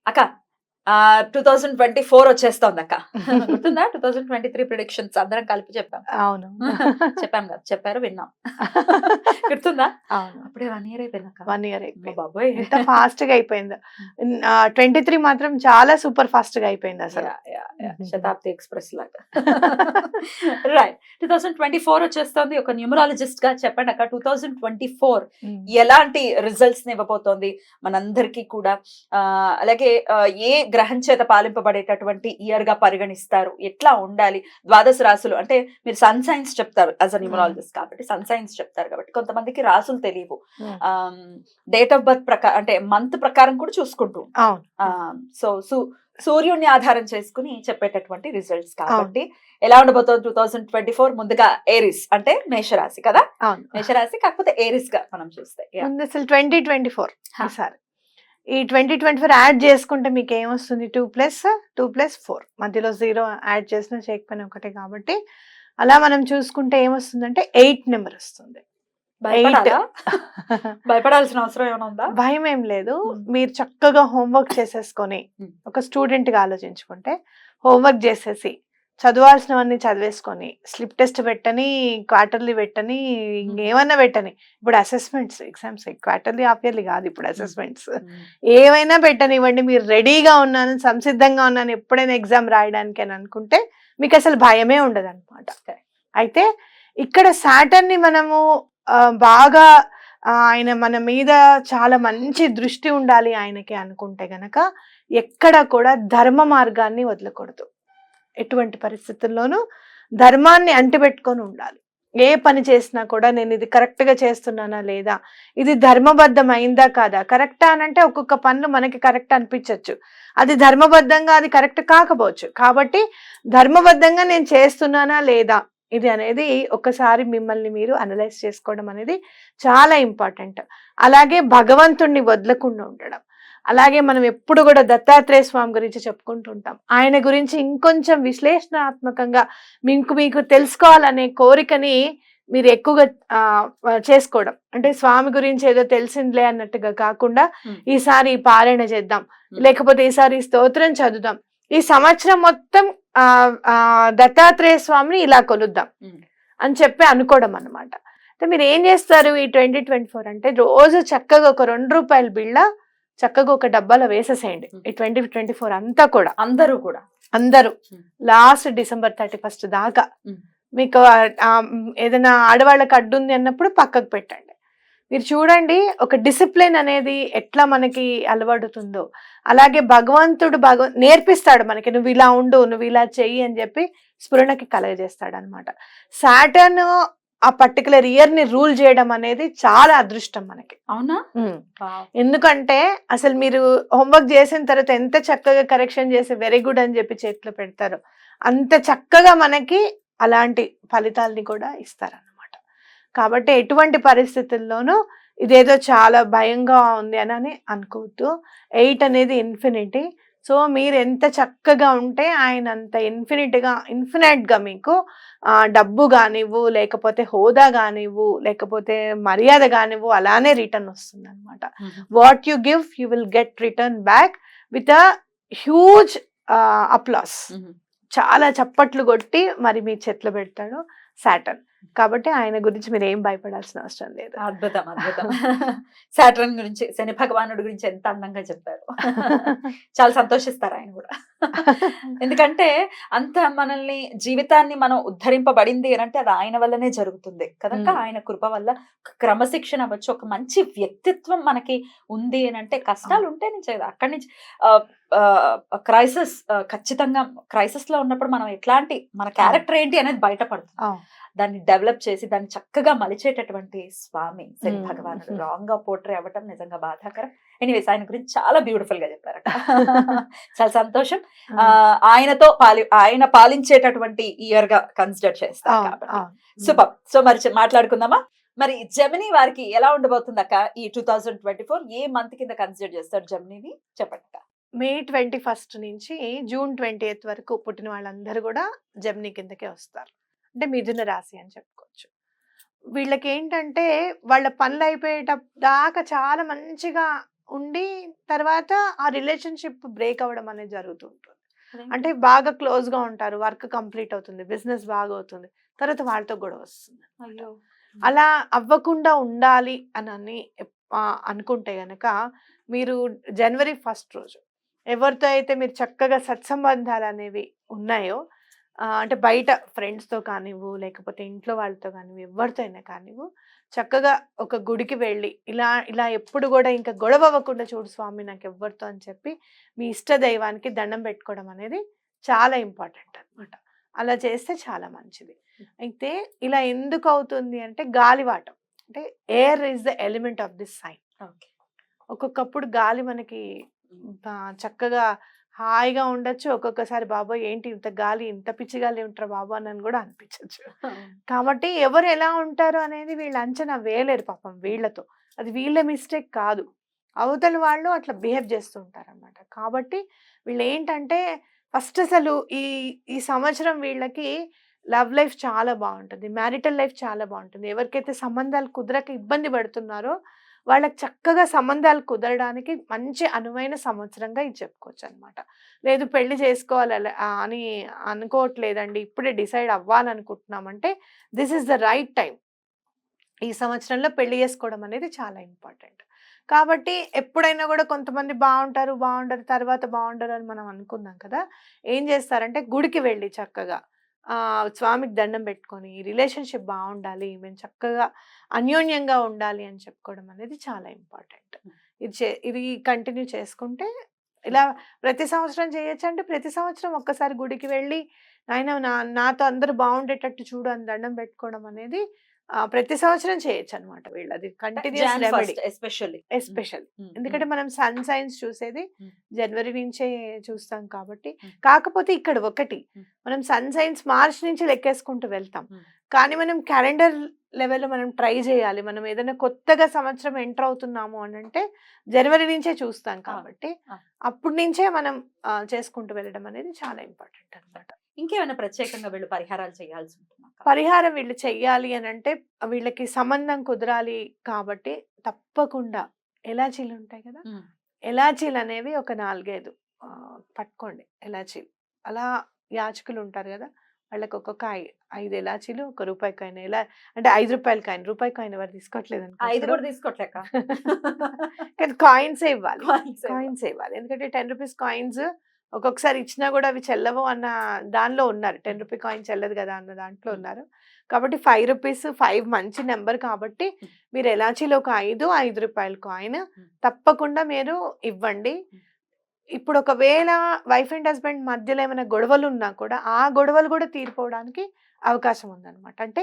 అక్క 2024 వచ్చేస్తోంది అక్క. గుర్తుందా? 2023 ప్రిడిక్షన్స్ అందరం కలిపి చెప్పాం. అవును. చెప్పాం కదా, చెప్పారు విన్నాం. గుర్తుందా? అవును. అప్పుడే 1 ఇయర్ అయిపోయింది అక్క. 1 ఇయర్ అమ్మ అయిపోయింది. బాబోయ్! ఎంత ఫాస్ట్‌గా అయిపోయిందో. 23 మాత్రం చాలా సూపర్ ఫాస్ట్‌గా అయిపోయింది అసలు. శతాబ్ది ఎక్స్‌ప్రెస్ లాగా. రైట్. 2024 వచ్చేస్తోంది. ఒక న్యూమరాలజిస్ట్ గా చెప్పండి అక్క, 2024 ఎలాంటి రిజల్ట్స్ ని ఇవ్వబోతోంది మనందరికీ కూడా? అలాగే ఏ గ్రహం చేత పాలింపబడేటటువంటి ఇయర్ గా పరిగణిస్తారు? ఎట్లా ఉండాలి? ద్వాదశ రాశులు అంటే మీరు సన్ సైన్స్ చెప్తారు యాజ్ అ న్యూమరాలజిస్ట్ కాబట్టి, సన్ సైన్స్ చెప్తారు కాబట్టి కొంతమందికి రాసులు తెలియవు. డేట్ ఆఫ్ బర్త్ ప్రకారం అంటే మంత్ ప్రకారం కూడా చూసుకుంటూ సో సూర్యుడిని ఆధారం చేసుకుని చెప్పేటటువంటి రిజల్ట్స్ కాబట్టి ఎలా ఉండబోతోంది 2024? ముందుగా ఏరిస్ అంటే మేషరాశి కదా, మేషరాశి కాకపోతే ఏరిస్ గా మనం చూస్తే ముందు అసలు 2024 సార్ ఈ 2024 యాడ్ చేసుకుంటే మీకు ఏమొస్తుంది? 2+4 మధ్యలో 0 యాడ్ చేసినా చేయకపోయినా ఒకటే కాబట్టి అలా మనం చూసుకుంటే ఏమొస్తుందంటే 8 నెంబర్ వస్తుంది. భయపడాల్సిన అవసరం ఏమైనా ఉందా? భయం ఏం లేదు. మీరు చక్కగా హోంవర్క్ చేసేసుకొని ఒక స్టూడెంట్ గా ఆలోచించుకుంటే హోంవర్క్ చేసేసి చదవాల్సినవన్నీ చదివేసుకొని స్లిప్ టెస్ట్ పెట్టని, క్వార్టర్లీ పెట్టని, ఇంకేమన్నా పెట్టని, ఇప్పుడు assessments exams quarterly half yearly కాదు, ఇప్పుడు అసెస్మెంట్స్ ఏమైనా పెట్టనివ్వండి, మీరు రెడీగా ఉన్నాను, సంసిద్ధంగా ఉన్నాను ఎప్పుడైనా ఎగ్జామ్ రాయడానికి అని అనుకుంటే మీకు అసలు భయమే ఉండదు అనమాట. అయితే ఇక్కడ సాటర్న్ ని మనము బాగా ఆయన మన మీద చాలా మంచి దృష్టి ఉండాలి ఆయనకి అనుకుంటే గనక ఎక్కడ కూడా ధర్మ మార్గాన్ని వదలకూడదు. ఎటువంటి పరిస్థితుల్లోనూ ధర్మాన్ని అంటిపెట్టుకొని ఉండాలి. ఏ పని చేసినా కూడా నేను ఇది కరెక్ట్ గా చేస్తున్నానా లేదా, ఇది ధర్మబద్ధం అయిందా కాదా. కరెక్టా అనంటే ఒక్కొక్క పనులు మనకి కరెక్ట్ అనిపించవచ్చు, అది ధర్మబద్ధంగా అది కరెక్ట్ కాకపోవచ్చు. కాబట్టి ధర్మబద్ధంగా నేను చేస్తున్నానా లేదా ఇది అనేది ఒకసారి మిమ్మల్ని మీరు అనలైజ్ చేసుకోవడం అనేది చాలా ఇంపార్టెంట్. అలాగే భగవంతుణ్ణి వదలకుండా ఉండడం. అలాగే మనం ఎప్పుడు కూడా దత్తాత్రేయ స్వామి గురించి చెప్పుకుంటుంటాం. ఆయన గురించి ఇంకొంచెం విశ్లేషణాత్మకంగా మీకు తెలుసుకోవాలనే కోరికని మీరు ఎక్కువగా చేసుకోవడం. అంటే స్వామి గురించి ఏదో తెలిసిందిలే అన్నట్టుగా కాకుండా ఈసారి పారాయణ చేద్దాం, లేకపోతే ఈసారి స్తోత్రం చదువుదాం, ఈ సంవత్సరం మొత్తం దత్తాత్రేయ స్వామిని ఇలా కొలుద్దాం అని చెప్పి అనుకోవడం అన్నమాట. అంటే మీరు ఏం చేస్తారు ఈ 2024 అంటే రోజు చక్కగా ఒక ₹2 బిళ్ళ చక్కగా ఒక డబ్బాలో వేసేసేయండి. ఈ 2024 అంతా కూడా అందరూ లాస్ట్ డిసెంబర్ 31 దాకా మీకు ఏదైనా ఆడవాళ్ళకి అడ్డు ఉంది అన్నప్పుడు పక్కకు పెట్టండి. మీరు చూడండి ఒక డిసిప్లిన్ అనేది ఎట్లా మనకి అలవడుతుందో. అలాగే భగవంతుడు నేర్పిస్తాడు మనకి, నువ్వు ఇలా ఉండు, నువ్వు ఇలా చెయ్యి అని చెప్పి స్ఫురణకి కలగజేస్తాడు అనమాట. సాటర్న్ ఆ పర్టికులర్ ఇయర్ ని రూల్ చేయడం అనేది చాలా అదృష్టం మనకి. అవునా? ఎందుకంటే అసలు మీరు హోంవర్క్ చేసిన తర్వాత ఎంత చక్కగా కరెక్షన్ చేసి వెరీ గుడ్ అని చెప్పి చేతిలో పెడతారో అంత చక్కగా మనకి అలాంటి ఫలితాలని కూడా ఇస్తారన్నమాట. కాబట్టి ఎటువంటి పరిస్థితుల్లోనూ ఇదేదో చాలా భయంగా ఉంది అని అనుకోవద్దు. 8 అనేది ఇన్ఫినిటీ. సో మీరు ఎంత చక్కగా ఉంటే ఆయన అంత ఇన్ఫినైట్ గా మీకు డబ్బు కానివ్వు, లేకపోతే హోదా కానివ్వు, లేకపోతే మర్యాద కానివ్వు అలానే రిటర్న్ వస్తుంది అనమాట. What you give you will get return back with a huge applause. చాలా చప్పట్లు కొట్టి మరి మీ చేతిలో పెడతాడు సాటర్న్. కాబట్టి ఆయన గురించి మీరు ఏం భయపడాల్సిన అవసరం లేదు. అద్భుతం. సాటర్న్ గురించి, శని భగవానుడి గురించి ఎంత అందంగా చెప్పారు. చాలా సంతోషిస్తారు ఆయన కూడా. ఎందుకంటే అంత మనల్ని జీవితాన్ని మనం ఉద్ధరింపబడింది అంటే అది ఆయన వల్లనే జరుగుతుంది కనుక ఆయన కృప వల్ల క్రమశిక్షణ అవ్వచ్చు, ఒక మంచి వ్యక్తిత్వం మనకి ఉంది అని అంటే కష్టాలు ఉంటే నుంచి అక్కడి నుంచి క్రైసిస్, ఖచ్చితంగా క్రైసిస్ లో ఉన్నప్పుడు మనం ఎట్లాంటి మన క్యారెక్టర్ ఏంటి అనేది బయటపడుతుంది. దాన్ని డెవలప్ చేసి దాన్ని చక్కగా మలిచేటటువంటి స్వామి శని భగవానుడు రాంగ్ గా పోర్ట్రే అవ్వటం నిజంగా బాధాకరం. ఎనీవేస్ ఆయన గురించి చాలా బ్యూటిఫుల్ గా చెప్పారు. చాలా సంతోషం. ఆయన పాలించేటటువంటి ఇయర్ గా కన్సిడర్ చేస్తారు కాబట్టి సూపర్. సో మరి మాట్లాడుకుందామా? మరి జెమిని వారికి ఎలా ఉండబోతుంది అక్క ఈ 2024? ఏ మంత్ కింద కన్సిడర్ చేస్తారు జెమినిని చెప్పండి అక్క. మే 21 నుంచి జూన్ 20 వరకు పుట్టిన వాళ్ళందరూ కూడా జెమిని కిందకే వస్తారు. అంటే మిథున రాశి అని చెప్పుకోవచ్చు. వీళ్ళకి ఏంటంటే వాళ్ళ పనులు అయిపోయేటప్పుడు దాకా చాలా మంచిగా ఉండి తర్వాత ఆ రిలేషన్షిప్ బ్రేక్ అవ్వడం అనేది జరుగుతూ ఉంటుంది. అంటే బాగా క్లోజ్ గా ఉంటారు, వర్క్ కంప్లీట్ అవుతుంది, బిజినెస్ బాగా అవుతుంది, తర్వాత వాళ్ళతో గొడవ వస్తుంది. అయ్యో అలా అవ్వకుండా ఉండాలి అని అనుకుంటే గనక మీరు జనవరి 1 రోజు ఎవరితో అయితే మీరు చక్కగా సత్సంబంధాలు అనేవి ఉన్నాయో, అంటే బయట ఫ్రెండ్స్తో కానివ్వు, లేకపోతే ఇంట్లో వాళ్ళతో కానివ్వు, ఎవరితో అయినా కానివ్వు, చక్కగా ఒక గుడికి వెళ్ళి ఇలా ఇలా ఎప్పుడు కూడా ఇంకా గొడవ అవ్వకుండా చూడు స్వామి నాకు ఎవ్వరితో అని చెప్పి మీ ఇష్ట దైవానికి దండం పెట్టుకోవడం అనేది చాలా ఇంపార్టెంట్ అన్నమాట. అలా చేస్తే చాలా మంచిది. అయితే ఇలా ఎందుకు అవుతుంది అంటే గాలివాటం, అంటే air is the element of this sign. Okay ఒక్కొక్కప్పుడు గాలి మనకి చక్కగా హాయిగా ఉండొచ్చు, ఒక్కొక్కసారి బాబోయ్ ఏంటి ఇంత గాలి, ఇంత పిచ్చి గాలి ఏమిట్రా బాబు అని కూడా అనిపించచ్చు. కాబట్టి ఎవరు ఎలా ఉంటారు అనేది వీళ్ళు అంచనా వేయలేరు పాపం వీళ్ళతో. అది వీళ్ళ మిస్టేక్ కాదు, అవతల వాళ్ళు అట్లా బిహేవ్ చేస్తూ ఉంటారు అన్నమాట. కాబట్టి వీళ్ళు ఏంటంటే ఫస్ట్ అసలు ఈ ఈ సంవత్సరం వీళ్ళకి లవ్ లైఫ్ చాలా బాగుంటుంది, మ్యారిటల్ లైఫ్ చాలా బాగుంటుంది. ఎవరికైతే సంబంధాలు కుదరక ఇబ్బంది పడుతున్నారో వాళ్ళకి చక్కగా సంబంధాలు కుదరడానికి మంచి అనువైన సంవత్సరంగా ఇది చెప్పుకోవచ్చు అనమాట. లేదు పెళ్లి చేసుకోవాలి అని అనుకోవట్లేదండి, ఇప్పుడే డిసైడ్ అవ్వాలనుకుంటున్నామంటే this is the right time. ఈ సంవత్సరంలో పెళ్లి చేసుకోవడం అనేది చాలా ఇంపార్టెంట్. కాబట్టి ఎప్పుడైనా కూడా కొంతమంది బాగుంటారు తర్వాత బాగుండరు అని మనం అనుకున్నాం కదా. ఏం చేస్తారంటే గుడికి వెళ్ళి చక్కగా స్వామికి దండం పెట్టుకొని రిలేషన్షిప్ బాగుండాలి, మేము చక్కగా అన్యోన్యంగా ఉండాలి అని చెప్పుకోవడం అనేది చాలా ఇంపార్టెంట్. ఇది కంటిన్యూ చేసుకుంటే ఇలా ప్రతి సంవత్సరం చేయొచ్చు. అంటే ప్రతి సంవత్సరం ఒక్కసారి గుడికి వెళ్ళి నాతో అందరూ బాగుండేటట్టు చూడు అని దండం పెట్టుకోవడం అనేది ప్రతి సంవత్సరం చేయొచ్చు అనమాట. వీళ్ళది కంటిన్యూస్ రెమెడీ ఎస్పెషల్లీ. ఎందుకంటే మనం సన్ సైన్స్ చూసేది జనవరి నుంచే చూస్తాం కాబట్టి. కాకపోతే ఇక్కడ ఒకటి, మనం సన్ సైన్స్ మార్చ్ నుంచి లెక్కేసుకుంటూ వెళ్తాం, కానీ మనం క్యాలెండర్ లెవెల్లో మనం ట్రై చేయాలి. మనం ఏదైనా కొత్తగా సంవత్సరం ఎంటర్ అవుతున్నాము అని అంటే జనవరి నుంచే చూస్తాం కాబట్టి అప్పటి నుంచే మనం చేసుకుంటూ వెళ్ళడం అనేది చాలా ఇంపార్టెంట్ అనమాట. ఇంకేమైనా ప్రత్యేకంగా వీళ్ళు పరిహారాలు చేయాల్సి ఉంటుందా? పరిహారం వీళ్ళు చెయ్యాలి అని అంటే వీళ్ళకి సంబంధం కుదరాలి కాబట్టి తప్పకుండా ఎలాచీలు ఉంటాయి కదా, ఎలాచీలు అనేవి ఒక 4-5 పట్టుకోండి. ఎలాచీలు అలా యాచకులు ఉంటారు కదా, వాళ్ళకి ఒక్కొక్క 5 ఎలాచీలు, ₹1 కాయిన్. ఎలా అంటే ₹5 కాయిన్, రూపాయి కాయిన్ ఎవరు తీసుకోవట్లేదు ఐదు కూడా తీసుకోవట్లేక కానీ కాయిన్సే ఇవ్వాలి, కాయిన్సే ఇవ్వాలి. ఎందుకంటే ₹10 కాయిన్స్ ఒక్కొక్కసారి ఇచ్చినా కూడా అవి చెల్లవు అన్న దానిలో ఉన్నారు. ₹10 కాయిన్ చెల్లదు కదా అన్న దాంట్లో ఉన్నారు. కాబట్టి ₹5 5 మంచి నెంబర్ కాబట్టి మీరు ఎలాచీలో ఒక ₹5 కాయిన్ తప్పకుండా మీరు ఇవ్వండి. ఇప్పుడు ఒకవేళ వైఫ్ అండ్ హస్బెండ్ మధ్యలో ఏమైనా గొడవలు ఉన్నా కూడా ఆ గొడవలు కూడా తీరిపోవడానికి అవకాశం ఉందన్నమాట. అంటే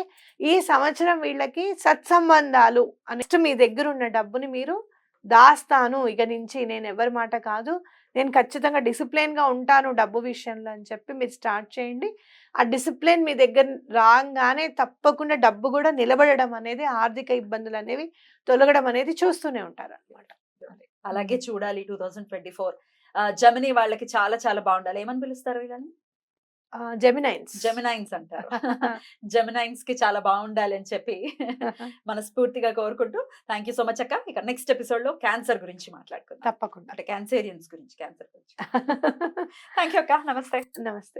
ఈ సంవత్సరం వీళ్ళకి సత్సంబంధాలు నెక్స్ట్ మీ దగ్గర ఉన్న డబ్బుని మీరు దాస్తాను, ఇక నుంచి నేను ఎవరి మాట కాదు, నేను ఖచ్చితంగా డిసిప్లిన్గా ఉంటాను డబ్బు విషయంలో అని చెప్పి మీరు స్టార్ట్ చేయండి. ఆ డిసిప్లిన్ మీ దగ్గర రాగానే తప్పకుండా డబ్బు కూడా నిలబడడం అనేది, ఆర్థిక ఇబ్బందులు అనేవి తొలగడం అనేది చూస్తూనే ఉంటారు అనమాట. అలాగే చూడాలి 2024 జెమినీ వాళ్ళకి చాలా చాలా బాగుండాలి. ఏమని పిలుస్తారు వీళ్ళని? జెమినైన్స్ అంటారు. జెమినైన్స్ కి చాలా బాగుండాలి అని చెప్పి మనస్ఫూర్తిగా కోరుకుంటూ థ్యాంక్ యూ సో మచ్ అక్క. ఇక నెక్స్ట్ ఎపిసోడ్ లో క్యాన్సర్ గురించి మాట్లాడుకుందాం. తప్పకుండా, అంటే క్యాన్సర్ గురించి థ్యాంక్ యూ అక్క. నమస్తే. నమస్తే.